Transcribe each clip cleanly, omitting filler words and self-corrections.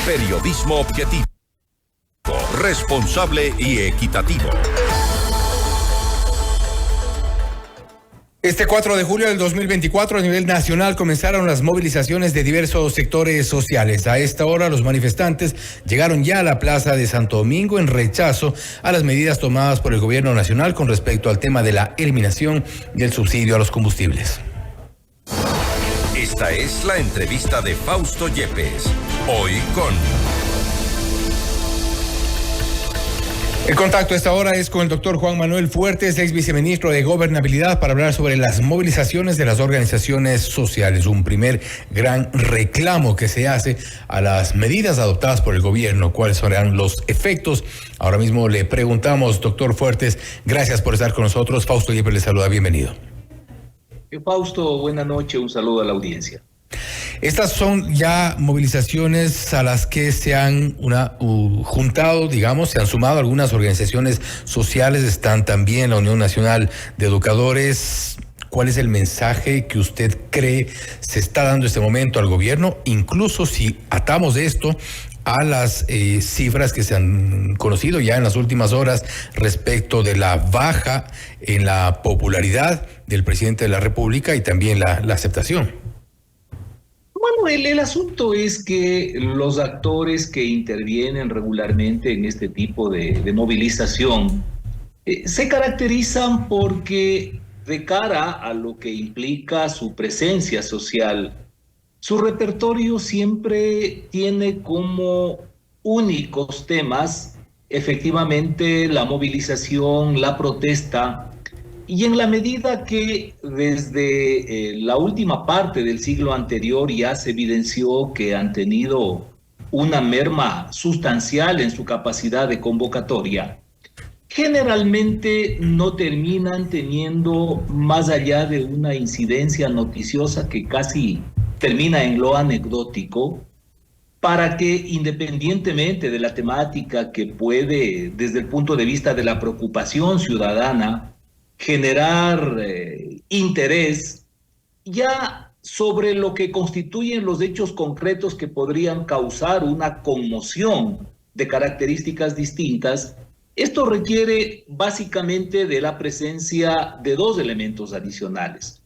Periodismo objetivo, responsable y equitativo. Este 4 de julio del 2024 a nivel nacional comenzaron las movilizaciones de diversos sectores sociales. A esta hora los manifestantes llegaron ya a la Plaza de Santo Domingo en rechazo a las medidas tomadas por el gobierno nacional con respecto al tema de la eliminación del subsidio a los combustibles. Esta es la entrevista de Fausto Yepes, hoy con... El contacto a esta hora es con el doctor Juan Manuel Fuertes, ex viceministro de Gobernabilidad, para hablar sobre las movilizaciones de las organizaciones sociales. Un primer gran reclamo que se hace a las medidas adoptadas por el gobierno. ¿Cuáles serán los efectos? Ahora mismo le preguntamos, doctor Fuertes. Gracias por estar con nosotros. Fausto Yepes le saluda. Bienvenido. Fausto, buenas noches. Un saludo a la audiencia. Estas son ya movilizaciones a las que se han juntado, digamos, se han sumado algunas organizaciones sociales, están también la Unión Nacional de Educadores. ¿Cuál es el mensaje que usted cree se está dando en este momento al gobierno? Incluso si atamos esto a las cifras que se han conocido ya en las últimas horas respecto de la baja en la popularidad del presidente de la República y también la aceptación. Bueno, el asunto es que los actores que intervienen regularmente en este tipo de movilización se caracterizan porque, de cara a lo que implica su presencia social, su repertorio siempre tiene como únicos temas efectivamente la movilización, la protesta. Y en la medida que desde la última parte del siglo anterior ya se evidenció que han tenido una merma sustancial en su capacidad de convocatoria, generalmente no terminan teniendo más allá de una incidencia noticiosa que casi termina en lo anecdótico, para que independientemente de la temática que puede, desde el punto de vista de la preocupación ciudadana, generar interés ya sobre lo que constituyen los hechos concretos que podrían causar una conmoción de características distintas, esto requiere básicamente de la presencia de dos elementos adicionales.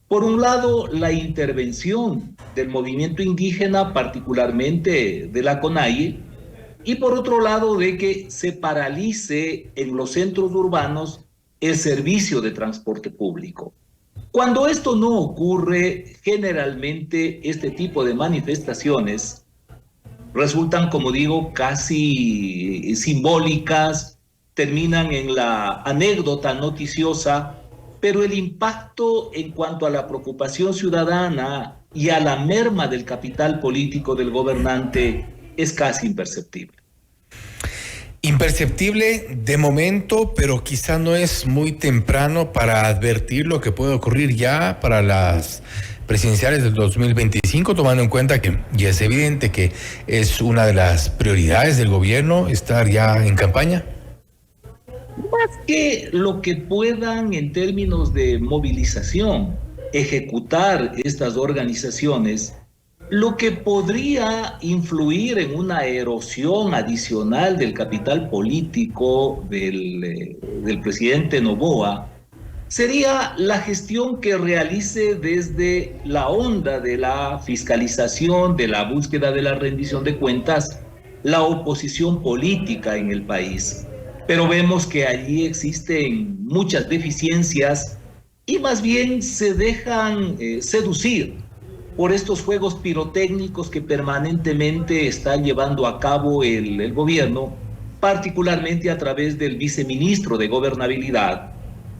Por un lado, la intervención del movimiento indígena, particularmente de la CONAIE, y por otro lado, de que se paralice en los centros urbanos el servicio de transporte público. Cuando esto no ocurre, generalmente este tipo de manifestaciones resultan, como digo, casi simbólicas, terminan en la anécdota noticiosa, pero el impacto en cuanto a la preocupación ciudadana y a la merma del capital político del gobernante es casi imperceptible. Imperceptible de momento, pero quizá no es muy temprano para advertir lo que puede ocurrir ya para las presidenciales del 2025, tomando en cuenta que ya es evidente que es una de las prioridades del gobierno estar ya en campaña. Más que lo que puedan en términos de movilización ejecutar estas organizaciones, lo que podría influir en una erosión adicional del capital político del presidente Noboa sería la gestión que realice desde la onda de la fiscalización, de la búsqueda de la rendición de cuentas, la oposición política en el país. Pero vemos que allí existen muchas deficiencias y más bien se dejan seducir por estos juegos pirotécnicos que permanentemente está llevando a cabo el gobierno, particularmente a través del viceministro de Gobernabilidad,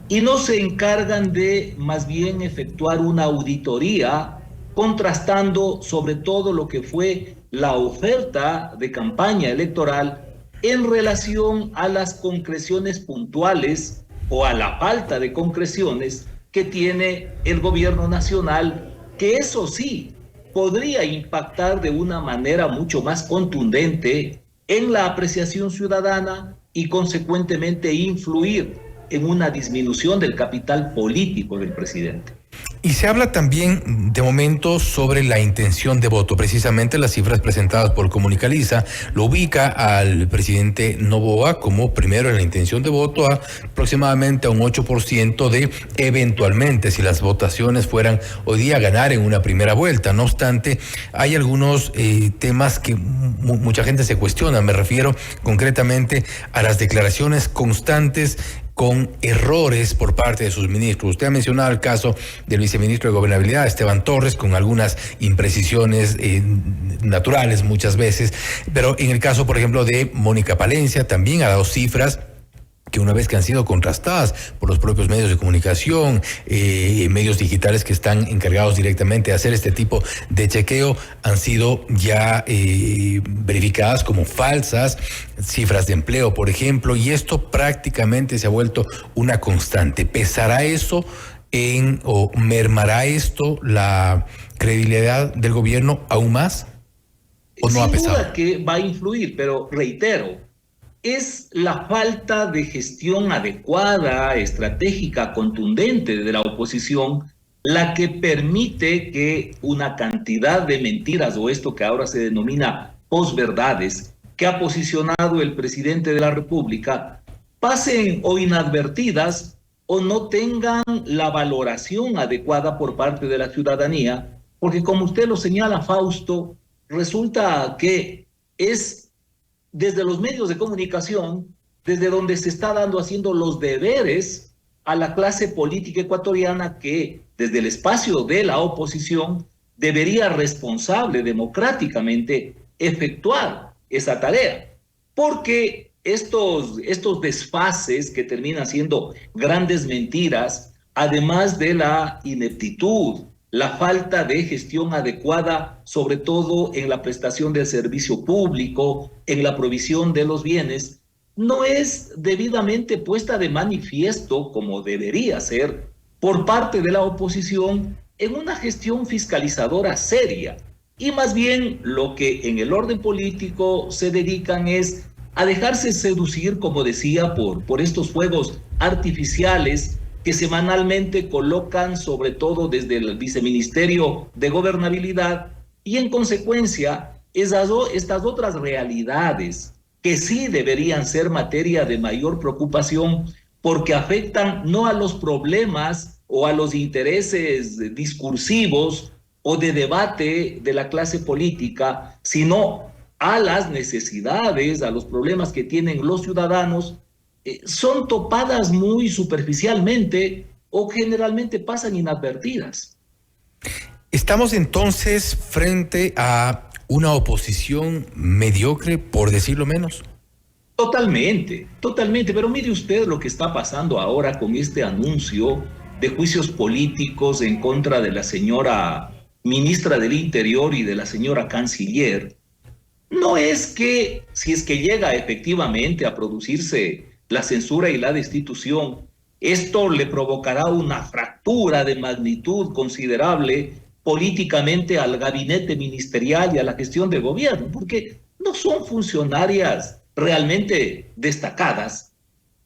y no se encargan de más bien efectuar una auditoría contrastando sobre todo lo que fue la oferta de campaña electoral en relación a las concreciones puntuales o a la falta de concreciones que tiene el gobierno nacional, que eso sí podría impactar de una manera mucho más contundente en la apreciación ciudadana y consecuentemente influir en una disminución del capital político del presidente. Y se habla también de momento sobre la intención de voto. Precisamente las cifras presentadas por Comunicaliza lo ubica al presidente Noboa como primero en la intención de voto, aproximadamente a un 8% de eventualmente, si las votaciones fueran hoy día, ganar en una primera vuelta. No obstante, hay algunos temas que mucha gente se cuestiona. Me refiero concretamente a las declaraciones constantes con errores por parte de sus ministros. Usted ha mencionado el caso del viceministro de Gobernabilidad, Esteban Torres, con algunas imprecisiones naturales muchas veces, pero en el caso, por ejemplo, de Mónica Palencia, también ha dado cifras que una vez que han sido contrastadas por los propios medios de comunicación, medios digitales que están encargados directamente de hacer este tipo de chequeo, han sido ya verificadas como falsas, cifras de empleo, por ejemplo, y esto prácticamente se ha vuelto una constante. ¿Pesará eso o mermará esto la credibilidad del gobierno aún más? ¿O no ha pesado? Sin duda que va a influir, pero reitero, es la falta de gestión adecuada, estratégica, contundente de la oposición la que permite que una cantidad de mentiras, o esto que ahora se denomina posverdades, que ha posicionado el presidente de la República, pasen o inadvertidas o no tengan la valoración adecuada por parte de la ciudadanía, porque como usted lo señala, Fausto, resulta que es desde los medios de comunicación, desde donde se está haciendo los deberes a la clase política ecuatoriana que desde el espacio de la oposición debería responsable democráticamente efectuar esa tarea. Porque estos desfases que terminan siendo grandes mentiras, además de la ineptitud, la falta de gestión adecuada, sobre todo en la prestación del servicio público, en la provisión de los bienes, no es debidamente puesta de manifiesto, como debería ser, por parte de la oposición en una gestión fiscalizadora seria. Y más bien lo que en el orden político se dedican es a dejarse seducir, como decía, por estos fuegos artificiales que semanalmente colocan, sobre todo desde el Viceministerio de Gobernabilidad, y en consecuencia estas otras realidades que sí deberían ser materia de mayor preocupación porque afectan no a los problemas o a los intereses discursivos o de debate de la clase política, sino a las necesidades, a los problemas que tienen los ciudadanos, son topadas muy superficialmente o generalmente pasan inadvertidas. ¿Estamos entonces frente a una oposición mediocre, por decirlo menos? Totalmente, pero mire usted lo que está pasando ahora con este anuncio de juicios políticos en contra de la señora ministra del Interior y de la señora canciller. No es que, si es que llega efectivamente a producirse la censura y la destitución, esto le provocará una fractura de magnitud considerable políticamente al gabinete ministerial y a la gestión de gobierno, porque no son funcionarias realmente destacadas.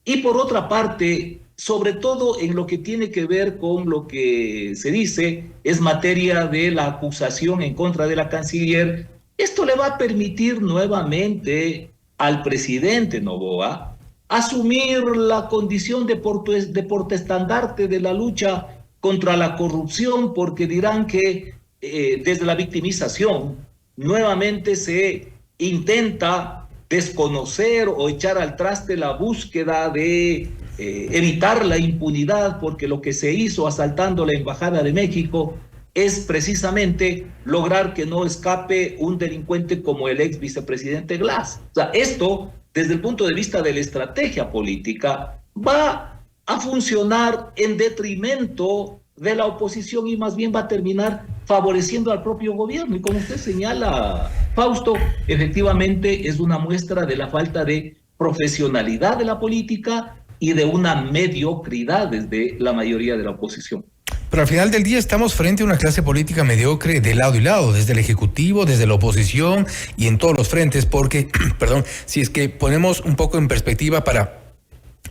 Y por otra parte, sobre todo en lo que tiene que ver con lo que se dice es materia de la acusación en contra de la canciller, esto le va a permitir nuevamente al presidente Noboa asumir la condición de portaestandarte de la lucha contra la corrupción, porque dirán que desde la victimización nuevamente se intenta desconocer o echar al traste la búsqueda de evitar la impunidad, porque lo que se hizo asaltando la Embajada de México es precisamente lograr que no escape un delincuente como el ex vicepresidente Glass. O sea, esto, desde el punto de vista de la estrategia política, va a funcionar en detrimento de la oposición y más bien va a terminar favoreciendo al propio gobierno. Y como usted señala, Fausto, efectivamente es una muestra de la falta de profesionalidad de la política y de una mediocridad desde la mayoría de la oposición. Pero al final del día estamos frente a una clase política mediocre de lado y lado, desde el Ejecutivo, desde la oposición y en todos los frentes, porque, perdón, si es que ponemos un poco en perspectiva para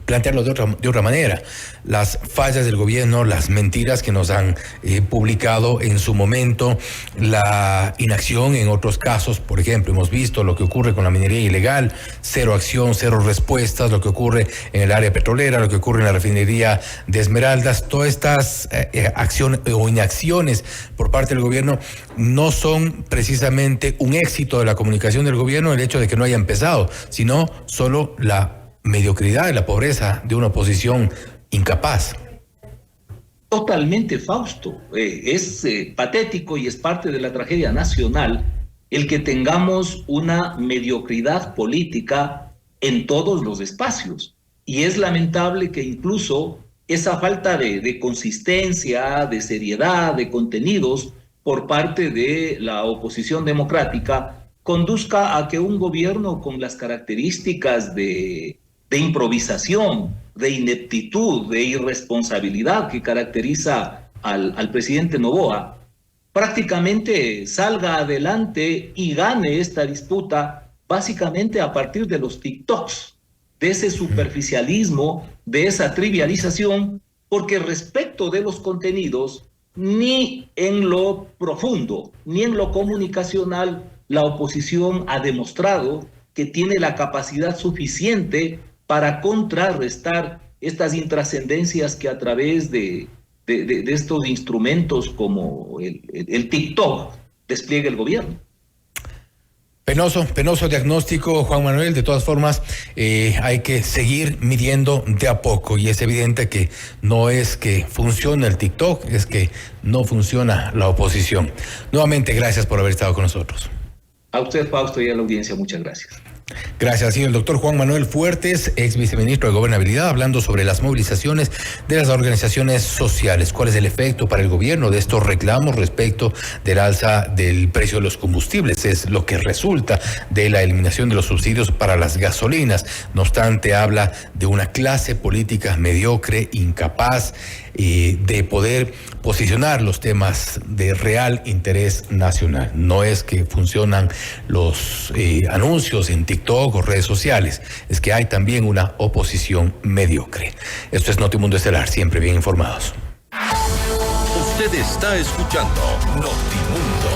plantearlo de otra manera. Las fallas del gobierno, las mentiras que nos han publicado en su momento, la inacción en otros casos, por ejemplo, hemos visto lo que ocurre con la minería ilegal, cero acción, cero respuestas, lo que ocurre en el área petrolera, lo que ocurre en la refinería de Esmeraldas, todas estas acciones o inacciones por parte del gobierno no son precisamente un éxito de la comunicación del gobierno el hecho de que no haya empezado, sino solo la mediocridad y la pobreza de una oposición incapaz. Totalmente, Fausto. Es patético y es parte de la tragedia nacional el que tengamos una mediocridad política en todos los espacios. Y es lamentable que incluso esa falta de consistencia, de seriedad, de contenidos por parte de la oposición democrática conduzca a que un gobierno con las características de improvisación, de ineptitud, de irresponsabilidad que caracteriza al presidente Noboa, prácticamente salga adelante y gane esta disputa básicamente a partir de los TikToks, de ese superficialismo, de esa trivialización, porque respecto de los contenidos, ni en lo profundo, ni en lo comunicacional, la oposición ha demostrado que tiene la capacidad suficiente para contrarrestar estas intrascendencias que a través de estos instrumentos como el TikTok despliega el gobierno. Penoso diagnóstico, Juan Manuel. De todas formas, hay que seguir midiendo de a poco y es evidente que no es que funcione el TikTok, es que no funciona la oposición. Nuevamente, gracias por haber estado con nosotros. A usted, Fausto, y a la audiencia, muchas gracias. Gracias, señor. El doctor Juan Manuel Fuertes, ex viceministro de Gobernabilidad, hablando sobre las movilizaciones de las organizaciones sociales. ¿Cuál es el efecto para el gobierno de estos reclamos respecto del alza del precio de los combustibles? Es lo que resulta de la eliminación de los subsidios para las gasolinas. No obstante, habla de una clase política mediocre, incapaz de poder posicionar los temas de real interés nacional. No es que funcionan los anuncios en TikTok o redes sociales, es que hay también una oposición mediocre. Esto es Notimundo Estelar, siempre bien informados. Usted está escuchando Notimundo.